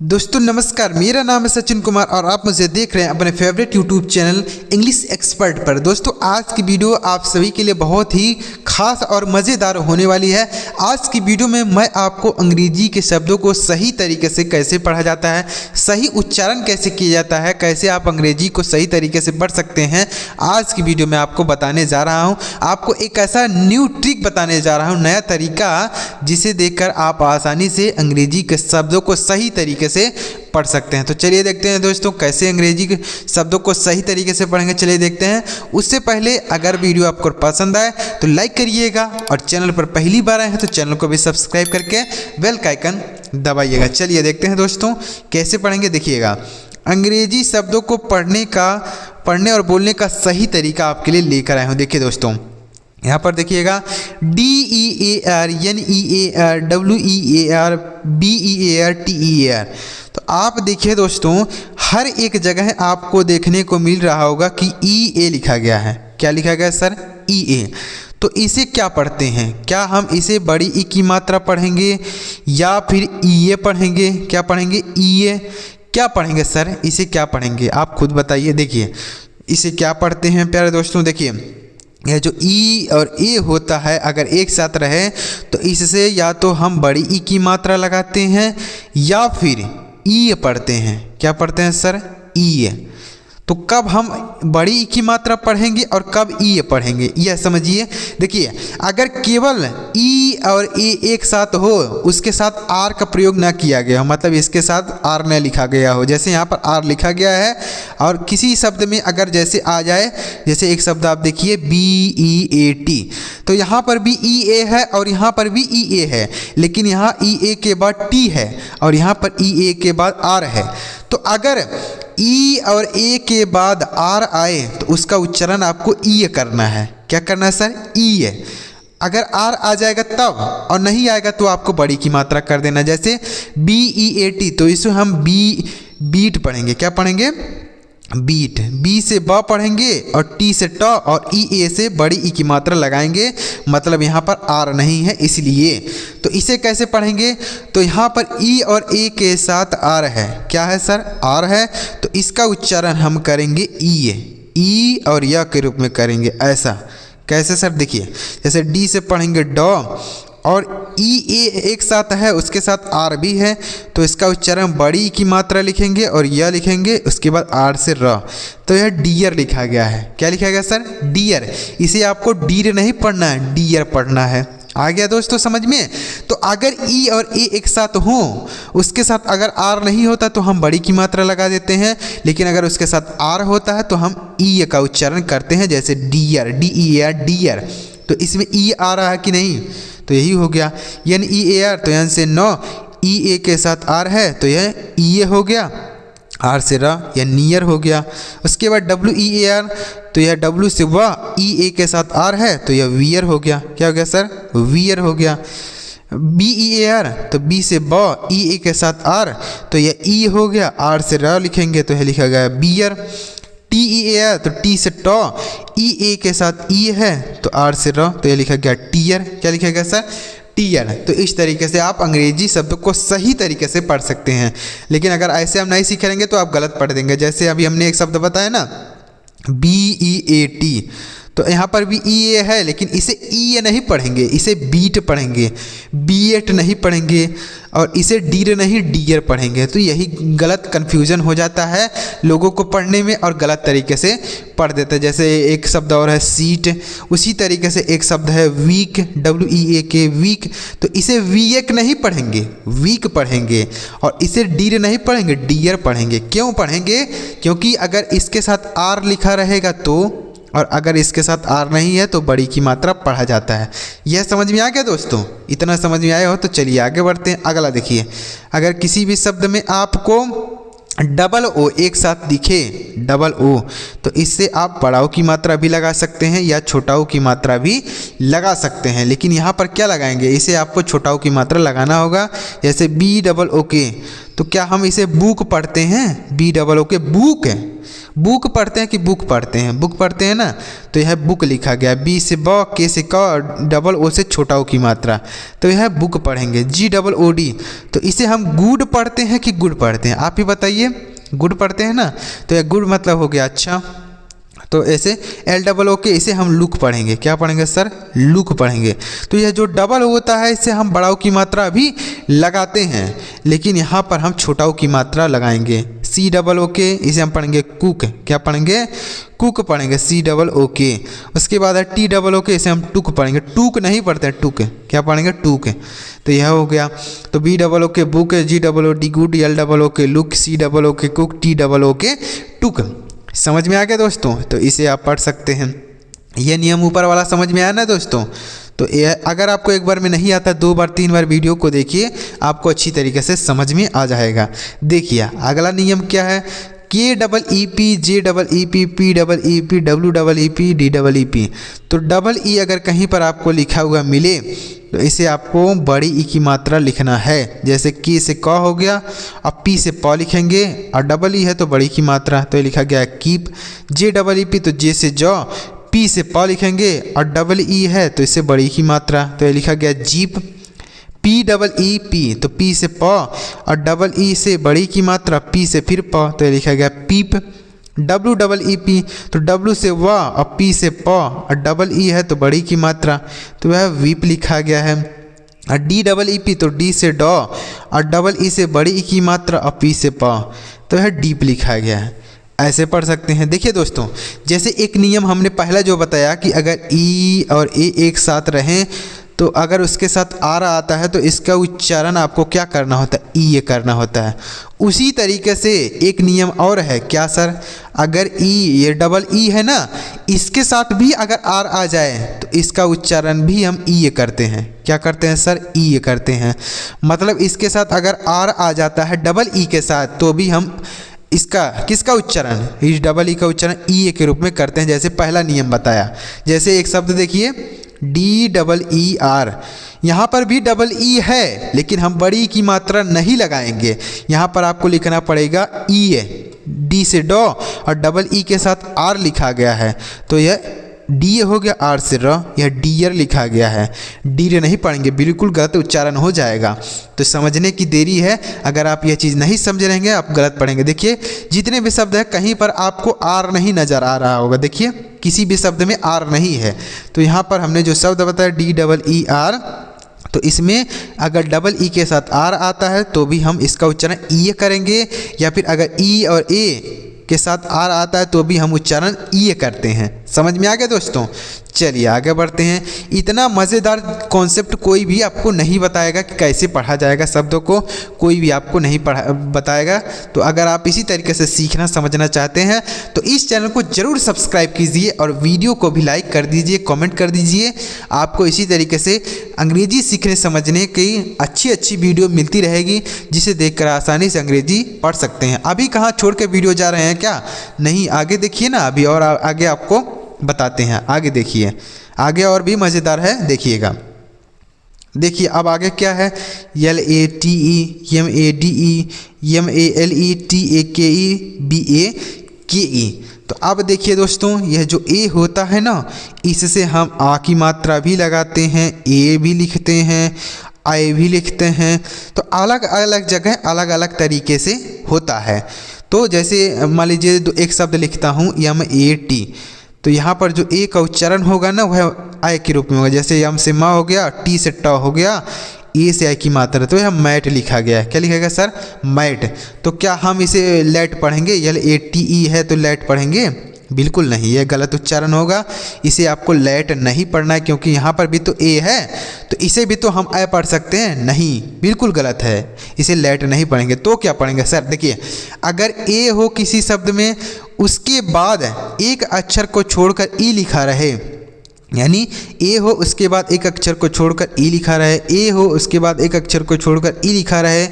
दोस्तों नमस्कार, मेरा नाम है सचिन कुमार और आप मुझे देख रहे हैं अपने favourite YouTube channel English expert पर। दोस्तों आज की वीडियो आप सभी के लिए बहुत ही खास और मज़ेदार होने वाली है। आज की वीडियो में मैं आपको अंग्रेजी के शब्दों को सही तरीके से कैसे पढ़ा जाता है, सही उच्चारण कैसे किया जाता है, कैसे आप अंग्रेजी को सही तरीके से पढ़ सकते हैं, आज की वीडियो में आपको बताने जा रहा हूँ। आपको एक ऐसा न्यू ट्रिक बताने जा रहा हूँ, नया तरीका, जिसे देखकर आप आसानी से अंग्रेजी के शब्दों को सही तरीके से पढ़ सकते हैं। तो चलिए देखते हैं दोस्तों कैसे अंग्रेजी के शब्दों को सही तरीके से पढ़ेंगे। चलिए देखते हैं। उससे पहले अगर वीडियो आपको पसंद आए तो लाइक करिएगा और चैनल पर पहली बार आए हैं तो चैनल को भी सब्सक्राइब करके बेल का आइकन दबाइएगा। चलिए देखते हैं दोस्तों कैसे पढ़ेंगे। देखिएगा, अंग्रेजी शब्दों को पढ़ने और बोलने का सही तरीका आपके लिए लेकर आए हूँ। देखिए दोस्तों, यहाँ पर देखिएगा, DEAR, तो आप देखिए दोस्तों, हर एक जगह आपको देखने को मिल रहा होगा कि EA लिखा गया है। क्या लिखा गया है सर? EA। तो इसे क्या पढ़ते हैं? क्या हम इसे बड़ी ई की मात्रा पढ़ेंगे या फिर EA पढ़ेंगे? क्या पढ़ेंगे? EA। क्या पढ़ेंगे सर? इसे क्या पढ़ेंगे? आप खुद बताइए। देखिए इसे क्या पढ़ते हैं प्यारे दोस्तों। देखिए यह जो ई और ए होता है, अगर एक साथ रहे तो इससे या तो हम बड़ी ई की मात्रा लगाते हैं या फिर ई पढ़ते हैं। क्या पढ़ते हैं सर? ई। तो कब हम बड़ी ई की मात्रा पढ़ेंगे और कब ई पढ़ेंगे, यह समझिए। देखिए, अगर केवल ई और ए एक साथ हो, उसके साथ आर का प्रयोग ना किया गया हो, मतलब इसके साथ आर न लिखा गया हो, जैसे यहाँ पर आर लिखा गया है, और किसी शब्द में अगर जैसे आ जाए, जैसे एक शब्द आप देखिए BEAT, तो यहाँ पर भी EA है और यहाँ पर भी EA है, लेकिन यहाँ EA के बाद T है और यहाँ पर EA के बाद R है। तो अगर ई और ए के बाद आर आए तो उसका उच्चारण आपको ई करना है। क्या करना है सर? ई। अगर आर आ जाएगा तब, और नहीं आएगा तो आपको बड़ी की मात्रा कर देना। जैसे BEAT, तो इसे हम बीट पढ़ेंगे। क्या पढ़ेंगे? बीट। बी से ब पढ़ेंगे और टी से ट और EA से बड़ी ई की मात्रा लगाएंगे, मतलब यहाँ पर आर नहीं है इसलिए। तो इसे कैसे पढ़ेंगे? तो यहाँ पर ई और ए के साथ आर है। क्या है सर? आर है। तो इसका उच्चारण हम करेंगे ई और य के रूप में करेंगे। ऐसा कैसे सर? देखिए, जैसे डी से पढ़ेंगे ड और EA एक साथ है, उसके साथ आर भी है, तो इसका उच्चारण बड़ी की मात्रा लिखेंगे और यह लिखेंगे, उसके बाद आर से र, तो यह डियर लिखा गया है। क्या लिखा गया सर? डियर। इसे आपको डीर नहीं पढ़ना है, डियर पढ़ना है। आ गया दोस्तों समझ में? तो अगर ई और ए एक साथ हों, उसके साथ अगर आर नहीं होता तो हम बड़ी की मात्रा लगा देते हैं, लेकिन अगर उसके साथ आर होता है तो हम ई का उच्चारण करते हैं, जैसे डियर, DEAR, डियर। तो इसमें ई आ रहा है कि नहीं? तो यही हो गया। NEAR, तो यहाँ से 9, EA के साथ आर है तो यह EA हो गया, आर से र, यह नियर हो गया। उसके बाद WEAR, तो यह W से व, EA के साथ आर है तो यह वियर हो गया। क्या हो गया सर? वियर हो गया। BEAR, तो B से ब, EA के साथ आर, तो यह ई हो गया, आर से र लिखेंगे तो यह लिखा गया बियर। TEAR, तो टी से ट, EA के साथ ई है तो आर से र, तो यह लिखा गया टीयर। क्या लिखा गया सर? टीयर। तो इस तरीके से आप अंग्रेजी शब्द को सही तरीके से पढ़ सकते हैं, लेकिन अगर ऐसे हम नहीं सीखेंगे तो आप गलत पढ़ देंगे। जैसे अभी हमने एक शब्द बताया ना, BEAT, तो यहाँ पर भी EA है, लेकिन इसे EA नहीं पढ़ेंगे, इसे बीट पढ़ेंगे, BEAT नहीं पढ़ेंगे, और इसे डीर नहीं डियर पढ़ेंगे। तो यही गलत कन्फ्यूजन हो जाता है लोगों को पढ़ने में और गलत तरीके से पढ़ देते हैं। जैसे एक शब्द और है सीट, उसी तरीके से एक शब्द है वीक, WEAK, वीक, तो इसे वीक नहीं पढ़ेंगे, वीक पढ़ेंगे, और इसे डीर नहीं पढ़ेंगे, डियर पढ़ेंगे। क्यों पढ़ेंगे? क्योंकि अगर इसके साथ आर लिखा रहेगा तो, और अगर इसके साथ आर नहीं है तो बड़ी की मात्रा पढ़ा जाता है। यह समझ में आ गया दोस्तों? इतना समझ में आया हो तो चलिए आगे बढ़ते हैं। अगला देखिए, अगर किसी भी शब्द में आपको डबल ओ एक साथ दिखे, डबल ओ, तो इससे आप बड़ाओ की मात्रा भी लगा सकते हैं या छोटाओ की मात्रा भी लगा सकते हैं, लेकिन यहाँ पर क्या लगाएंगे? इसे आपको छोटाओ की मात्रा लगाना होगा। जैसे BOOK, तो क्या हम इसे बुक पढ़ते हैं? BOOK, बुक है, बुक पढ़ते हैं कि बुक पढ़ते हैं? बुक पढ़ते हैं ना, तो यह बुक लिखा गया। बी से ब, के से क, डबल ओ से छोटा ओ की मात्रा, तो यह बुक पढ़ेंगे। GOOD, तो इसे हम गुड पढ़ते हैं कि गुड पढ़ते हैं? आप ही बताइए। गुड पढ़ते हैं ना, तो यह गुड मतलब हो गया अच्छा। तो ऐसे LOOK इसे हम लुक पढ़ेंगे। क्या पढ़ेंगे सर? लुक पढ़ेंगे। तो यह जो डबल होता है इससे हम बड़ा ओ की मात्रा अभी लगाते हैं, लेकिन यहाँ पर हम छोटा ओ की मात्रा लगाएंगे। COOK इसे हम पढ़ेंगे कुक। क्या पढ़ेंगे? कुक पढ़ेंगे, COOK। उसके बाद है TOOK, इसे हम टुक पढ़ेंगे। टूक नहीं पढ़ते हैं, टुक। क्या पढ़ेंगे? टूक। तो यह हो गया। तो BOOK book, GOOD good, LOOK look, COOK cook, TOOK टुक। समझ में आ गया दोस्तों? तो इसे आप पढ़ सकते हैं। यह नियम ऊपर वाला समझ में आया ना दोस्तों? तो अगर आपको एक बार में नहीं आता, 2 बार 3 बार वीडियो को देखिए, आपको अच्छी तरीके से समझ में आ जाएगा। देखिए अगला नियम क्या है? KEEP, JEEP, PEEP, WEEP, DEEP। तो डबल ई अगर कहीं पर आपको लिखा हुआ मिले तो इसे आपको बड़ी ई की मात्रा लिखना है। जैसे के से क हो गया, अब पी से प लिखेंगे, और डबल ई है तो बड़ी की मात्रा, तो ये लिखा गया कीप। JEEP, तो जे से ज, पी से प लिखेंगे, और डबल ई है तो इससे बड़ी की मात्रा, तो ये लिखा गया जीप। PEEP, तो पी से प, और डबल ई से बड़ी की मात्रा, पी से फिर प, तो ये लिखा गया पीप। WEEP, तो डब्लू से व, और पी से प, और डबल ई है तो बड़ी की मात्रा, तो वह वीप लिखा गया है। और DEEP, तो डी से ड, और डबल ई से बड़ी ई की मात्रा, और पी से प, तो वह डीप लिखा गया है। ऐसे पढ़ सकते हैं। देखिए दोस्तों, जैसे एक नियम हमने पहला जो बताया कि अगर ई और ए एक साथ रहें तो अगर उसके साथ आर आता है तो इसका उच्चारण आपको क्या करना होता है? ई ये करना होता है। उसी तरीके से एक नियम और है। क्या सर? अगर ई, ये डबल ई है ना, इसके साथ भी अगर आर आ जाए तो इसका उच्चारण भी हम ई ये करते हैं। क्या करते हैं सर? ई ये करते हैं। मतलब इसके साथ अगर आर आ जाता है डबल ई के साथ, तो भी हम इसका किसका उच्चारण? इस डबल ई का उच्चारण ई ए के रूप में करते हैं, जैसे पहला नियम बताया। जैसे एक शब्द देखिए DEER, यहाँ पर भी डबल ई है लेकिन हम बड़ी की मात्रा नहीं लगाएंगे। यहाँ पर आपको लिखना पड़ेगा ई ए, डी से डॉ, और डबल ई के साथ आर लिखा गया है, तो यह डी हो गया, आर से र, यह डियर लिखा गया है। डीर नहीं पढ़ेंगे, बिल्कुल गलत उच्चारण हो जाएगा। तो समझने की देरी है। अगर आप यह चीज़ नहीं समझ रहेंगे आप गलत पढ़ेंगे। देखिए जितने भी शब्द हैं कहीं पर आपको आर नहीं नज़र आ रहा होगा। देखिए किसी भी शब्द में आर नहीं है। तो यहाँ पर हमने जो शब्द बताया DEER, तो इसमें अगर डबल ई के साथ आर आता है तो भी हम इसका उच्चारण ई करेंगे, या फिर अगर ई और ए के साथ आर आता है तो भी हम उच्चारण ई करते हैं। समझ में आ गया दोस्तों? चलिए आगे बढ़ते हैं। इतना मज़ेदार कॉन्सेप्ट कोई भी आपको नहीं बताएगा कि कैसे पढ़ा जाएगा शब्दों को, कोई भी आपको नहीं बताएगा। तो अगर आप इसी तरीके से सीखना समझना चाहते हैं तो इस चैनल को ज़रूर सब्सक्राइब कीजिए और वीडियो को भी लाइक कर दीजिए, कमेंट कर दीजिए। आपको इसी तरीके से अंग्रेजी सीखने समझने की अच्छी वीडियो मिलती रहेगी, जिसे देखकर आसानी से अंग्रेजी पढ़ सकते हैं। अभी कहाँ छोड़ के वीडियो जा रहे हैं क्या? नहीं, आगे देखिए ना, अभी और आगे आपको बताते हैं। आगे देखिए, आगे और भी मज़ेदार है, देखिएगा। देखिए अब आगे क्या है? LATE, MADE, MALE, TAKE, BAKE। तो अब देखिए दोस्तों, यह जो ए होता है ना, इससे हम आ की मात्रा भी लगाते हैं, ए भी लिखते हैं, आई भी लिखते हैं। तो अलग अलग जगह अलग अलग तरीके से होता है। तो जैसे मान लीजिए एक शब्द लिखता हूँ MAT, तो यहाँ पर जो ए का उच्चारण होगा ना वह आई के रूप में होगा। जैसे यम से मा हो गया, टी से ट हो गया, ए से आई की मात्रा, तो यह मैट लिखा गया है। क्या लिखा गया सर? मैट। तो क्या हम इसे लेट पढ़ेंगे? LATE है तो लेट पढ़ेंगे? बिल्कुल नहीं, यह गलत उच्चारण होगा। इसे आपको लेट नहीं पढ़ना है, क्योंकि यहाँ पर भी तो ए है, तो इसे भी तो हम ए पढ़ सकते हैं। नहीं, बिल्कुल गलत है, इसे लेट नहीं पढ़ेंगे। तो क्या पढ़ेंगे सर? देखिए अगर ए हो किसी शब्द में, उसके बाद एक अक्षर को छोड़कर ई लिखा रहे, यानी ए हो उसके बाद एक अक्षर को छोड़कर ई लिखा रहे, ए हो उसके बाद एक अक्षर को छोड़कर ई लिखा रहे,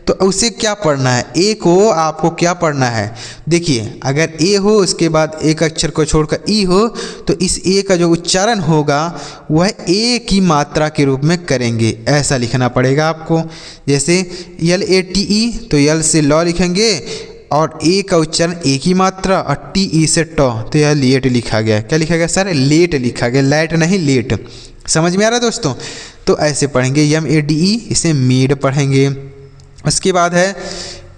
तो उसे क्या पढ़ना है? ए को आपको क्या पढ़ना है? देखिए अगर ए हो उसके बाद एक अक्षर को छोड़कर ई हो, तो इस ए का जो उच्चारण होगा वह ए की मात्रा के रूप में करेंगे। ऐसा लिखना पड़ेगा आपको। जैसे LATE, तो यल से लॉ लिखेंगे, और ए का उच्चारण एक ही मात्रा और टी ई से ट, तो यह लेट लिखा गया। क्या लिखा गया सर? लेट लिखा गया, लाइट नहीं लेट। समझ में आ रहा है दोस्तों? तो ऐसे पढ़ेंगे यम ए डी ई, इसे मेड पढ़ेंगे। उसके बाद है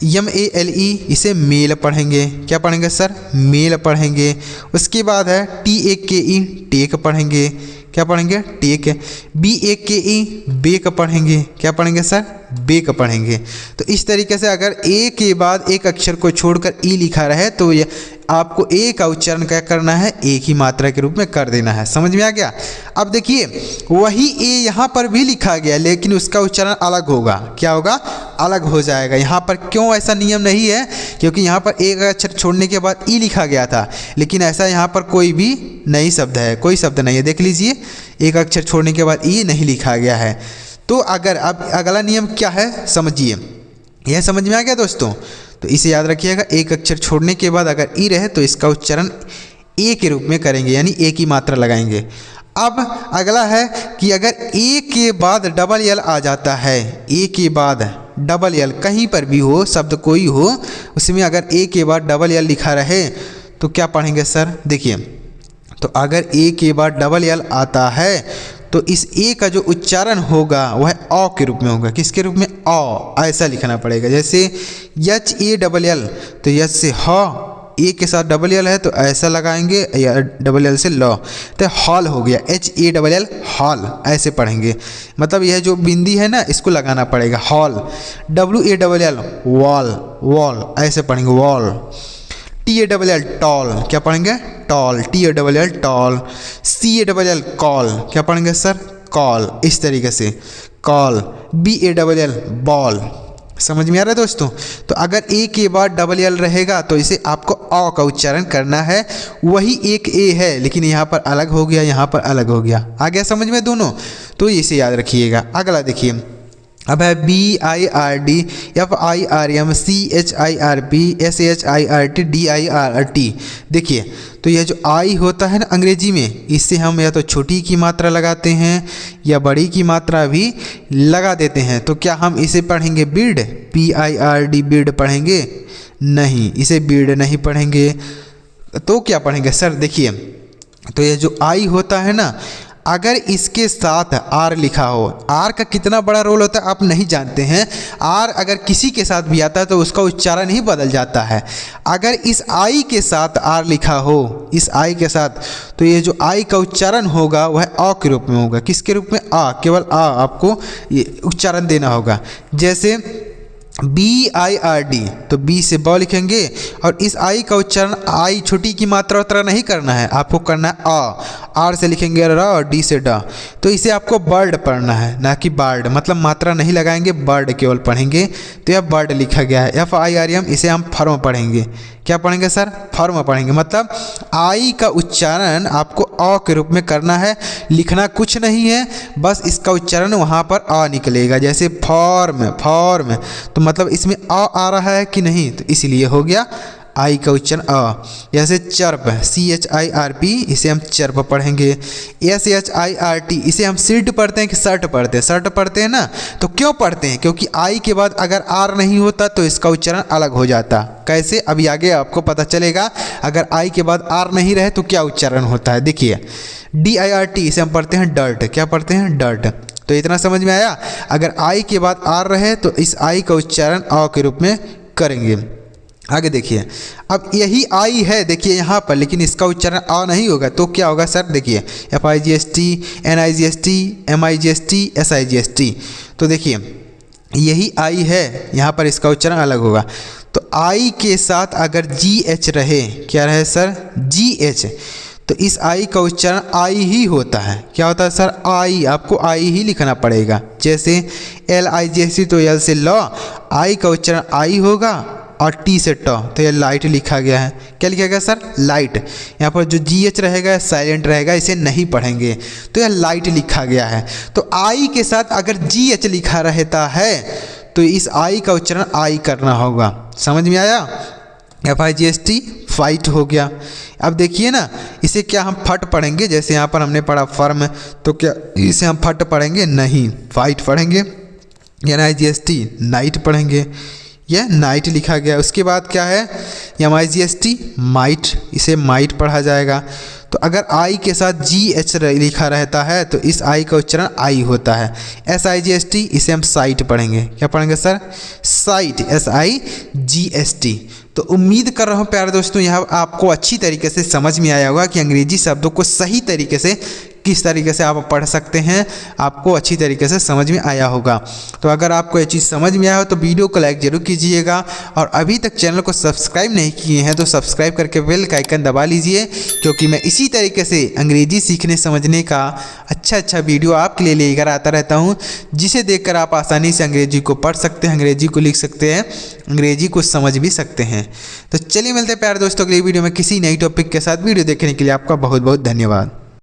यम ए एल ई, इसे मेल पढ़ेंगे। क्या पढ़ेंगे सर? मेल पढ़ेंगे। उसके बाद है टी ए के ई, टेक पढ़ेंगे। क्या पढ़ेंगे? टेक। बी ए के ई, बेक पढ़ेंगे। क्या पढ़ेंगे सर? बेक पढ़ेंगे। तो इस तरीके से अगर ए के बाद एक अक्षर को छोड़कर ई लिखा रहे तो ये आपको ए का उच्चारण क्या करना है? एक ही मात्रा के रूप में कर देना है। समझ में आ गया? अब देखिए वही ए यहाँ पर भी लिखा गया लेकिन उसका उच्चारण अलग होगा। क्या होगा? अलग हो जाएगा। यहाँ पर क्यों ऐसा नियम नहीं है? क्योंकि यहाँ पर एक अक्षर छोड़ने के बाद ई लिखा गया था, लेकिन ऐसा यहाँ पर कोई भी नई शब्द है, कोई शब्द नहीं है। देख लीजिए, एक अक्षर छोड़ने के बाद ई नहीं लिखा गया है। तो अगर अब अगला नियम क्या है समझिए, यह समझ में आ गया दोस्तों? तो इसे याद रखिएगा, एक अक्षर छोड़ने के बाद अगर ई रहे तो इसका उच्चारण ए के रूप में करेंगे, यानी एक ही मात्रा लगाएंगे। अब अगला है कि अगर ए के बाद डबल एल आ जाता है, ए के बाद डबल एल कहीं पर भी हो, शब्द कोई हो, उसमें अगर ए के बाद डबल एल लिखा रहे तो क्या पढ़ेंगे सर? देखिए, तो अगर ए के बाद डबल एल आता है तो इस ए का जो उच्चारण होगा वह अ के रूप में होगा। किसके रूप में? अ। ऐसा लिखना पड़ेगा। जैसे एच ए डबल एल, तो एच से ह, ए के साथ डबल एल है तो ऐसा लगाएंगे, या डबल एल से ल, तो हॉल हो गया। H A double L, hall, ऐसे पढ़ेंगे। मतलब यह जो बिंदी है ना, इसको लगाना पड़ेगा, hall. W A double L, wall, wall, ऐसे पढ़ेंगे, wall. T A double L, tall. क्या पढ़ेंगे? Tall. T A double L, tall. C A double L, call. क्या पढ़ेंगे सर? कॉल। इस तरीके से call. B A double L, ball. समझ में आ रहा है दोस्तों? तो अगर ए के बाद डबल एल रहेगा तो इसे आपको अ का उच्चारण करना है। वही एक ए है लेकिन यहाँ पर अलग हो गया, यहाँ पर अलग हो गया। आ गया समझ में दोनों? तो इसे याद रखिएगा। अगला देखिए, अब है B I R D, F I R M, C H I R P, S H I R T, D I R T. देखिए, तो यह जो आई होता है ना अंग्रेजी में, इससे हम या तो छोटी की मात्रा लगाते हैं या बड़ी की मात्रा भी लगा देते हैं। तो क्या हम इसे पढ़ेंगे Beed? P I R D, Beed पढ़ेंगे? नहीं, इसे बीड नहीं पढ़ेंगे। तो क्या पढ़ेंगे सर? देखिए, तो यह जो आई होता है ना, अगर इसके साथ आर लिखा हो, आर का कितना बड़ा रोल होता है आप नहीं जानते हैं। आर अगर किसी के साथ भी आता है तो उसका उच्चारण ही बदल जाता है। अगर इस आई के साथ आर लिखा हो, इस आई के साथ, तो ये जो आई का उच्चारण होगा वह अ के रूप में होगा। किसके रूप में? आ, केवल आ आपको ये उच्चारण देना होगा। जैसे बी आई आर डी, तो बी से ब लिखेंगे और इस आई का उच्चारण आई छोटी की मात्रा उतरा नहीं करना है, आपको करना है आ। आर से लिखेंगे र और डी से ड। तो इसे आपको बर्ड पढ़ना है, ना कि बार्ड। मतलब मात्रा नहीं लगाएंगे, बर्ड केवल पढ़ेंगे। तो यह बर्ड लिखा गया है। एफ आई आर एम, इसे हम फर्म पढ़ेंगे। क्या पढ़ेंगे सर? फर्म पढ़ेंगे। मतलब आई का उच्चारण आपको अ के रूप में करना है, लिखना कुछ नहीं है, बस इसका उच्चारण वहाँ पर अ निकलेगा। जैसे फॉर्म, फॉर्म, तो मतलब इसमें अ आ रहा है कि नहीं, तो इसलिए हो गया आई का उच्चारण अ। जैसे chirp, C H I R P, इसे हम चर्प पढ़ेंगे। S H I R T, इसे हम सिर्ट पढ़ते हैं कि शर्ट पढ़ते हैं? शर्ट पढ़ते हैं ना। तो क्यों पढ़ते हैं? क्योंकि आई के बाद अगर आर नहीं होता तो इसका उच्चारण अलग हो जाता। कैसे? अभी आगे आपको पता चलेगा। अगर आई के बाद आर नहीं रहे तो क्या उच्चारण होता है। देखिए, डी आई आर टी, इसे हम पढ़ते हैं डर्ट। क्या पढ़ते हैं? डर्ट। तो इतना समझ में आया। अगर आई के बाद आर रहे तो इस आई का उच्चारण अ के रूप में करेंगे। आगे देखिए, अब यही आई है देखिए यहाँ पर, लेकिन इसका उच्चारण आ नहीं होगा तो क्या होगा सर? देखिए, F I G S T, N I G S T, M I G S T, S I G S T. तो देखिए यही आई है, यहाँ पर इसका उच्चारण अलग होगा। तो आई के साथ अगर जी एच रहे, क्या रहे सर? जी एच, तो इस आई का उच्चारण आई ही होता है। क्या होता है सर? आई। आपको आई ही लिखना पड़ेगा। जैसे L I G S T, तो एल से ल, आई का उच्चारण आई होगा और टी से ट, तो यह लाइट लिखा गया है। क्या लिखा गया सर? लाइट। यहाँ पर जो जी एच रहेगा साइलेंट रहेगा, इसे नहीं पढ़ेंगे, तो यह लाइट लिखा गया है। तो आई के साथ अगर जी एच लिखा रहता है तो इस आई का उच्चारण आई करना होगा। समझ में आया? F I G S T, fight हो गया। अब देखिए ना, इसे क्या हम फट पढ़ेंगे? जैसे यहाँ पर हमने पढ़ा फर्म, तो क्या इसे हम फट पढ़ेंगे? नहीं, फाइट पढ़ेंगे। N I G S T, night पढ़ेंगे। यह नाइट लिखा गया। उसके बाद क्या है, MIGHT माइट, इसे माइट पढ़ा जाएगा। तो अगर आई के साथ GH लिखा रहता है तो इस आई का उच्चारण आई होता है। SIGHT, इसे हम साइट पढ़ेंगे। क्या पढ़ेंगे सर? Site, SIGHT। तो उम्मीद कर रहा हूँ प्यारे दोस्तों यह आपको अच्छी तरीके से समझ में आया होगा कि अंग्रेजी शब्दों को सही तरीके से किस तरीके से आप पढ़ सकते हैं, आपको अच्छी तरीके से समझ में आया होगा। तो अगर आपको ये चीज़ समझ में आया हो तो वीडियो को लाइक जरूर कीजिएगा, और अभी तक चैनल को सब्सक्राइब नहीं किए हैं तो सब्सक्राइब करके बेल का आइकन दबा लीजिए, क्योंकि मैं इसी तरीके से अंग्रेजी सीखने समझने का अच्छा वीडियो आपके लिए लेकर आता रहता हूँ, जिसे देखकर आप आसानी से अंग्रेजी को पढ़ सकते हैं, अंग्रेजी को लिख सकते हैं, अंग्रेजी को समझ भी सकते हैं। तो चलिए मिलते हैं प्यारे दोस्तों अगली वीडियो में किसी नई टॉपिक के साथ। वीडियो देखने के लिए आपका बहुत बहुत धन्यवाद।